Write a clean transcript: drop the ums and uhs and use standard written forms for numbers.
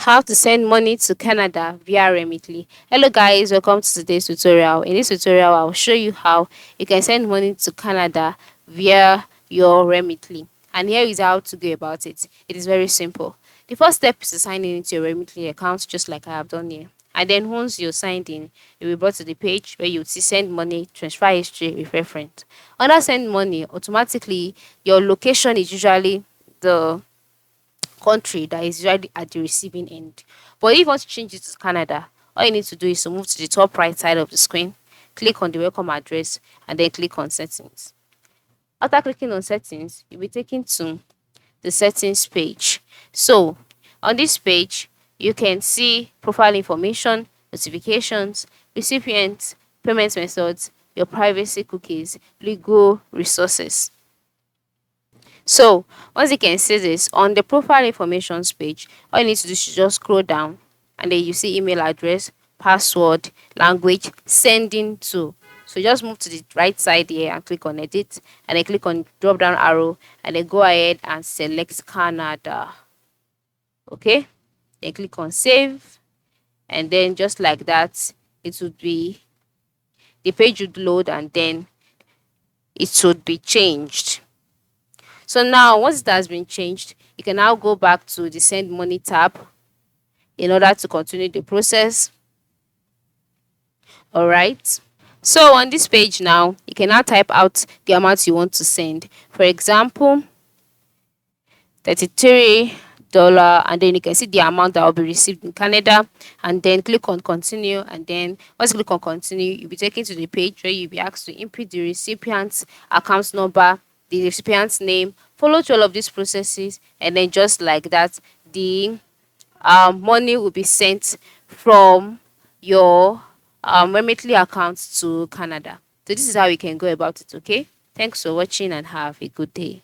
How to send money to Canada via Remitly. Hello guys, welcome to today's tutorial. In this tutorial, I'll show you how you can send money to Canada via your Remitly. And here is how to go about it. It is very simple. The first step is to sign in into your Remitly account, just like I have done here. And then once you're signed in, you'll be brought to the page where you see send money, transfer history with reference. Under send money, automatically your location is usually the country that is usually at the receiving end. But if you want to change it to Canada, all you need to do is to move to the top right side of the screen, click on the welcome address, and then click on settings. After clicking on settings, you'll be taken to the settings page. So on this page, you can see profile information, notifications, recipients, payment methods, your privacy cookies, legal resources. So once you can see this on the profile information page, all you need to do is just scroll down and then you see email address, password, language, sending to. So just move to the right side here and click on edit and then click on drop down arrow and then go ahead and select Canada. Okay, then click on save and then just like that, it would be the page would load and then it would be changed. So now once it has been changed, you can now go back to the send money tab in order to continue the process. All right. So on this page now, you can now type out the amount you want to send. For example, $33, and then you can see the amount that will be received in Canada, and then click on continue, and then once you click on continue, you'll be taken to the page where you'll be asked to input the recipient's account number, the recipient's name, follow through all of these processes, and then just like that, the money will be sent from your Remitly account to Canada. So this is how you can go about it. Okay, thanks for watching and have a good day.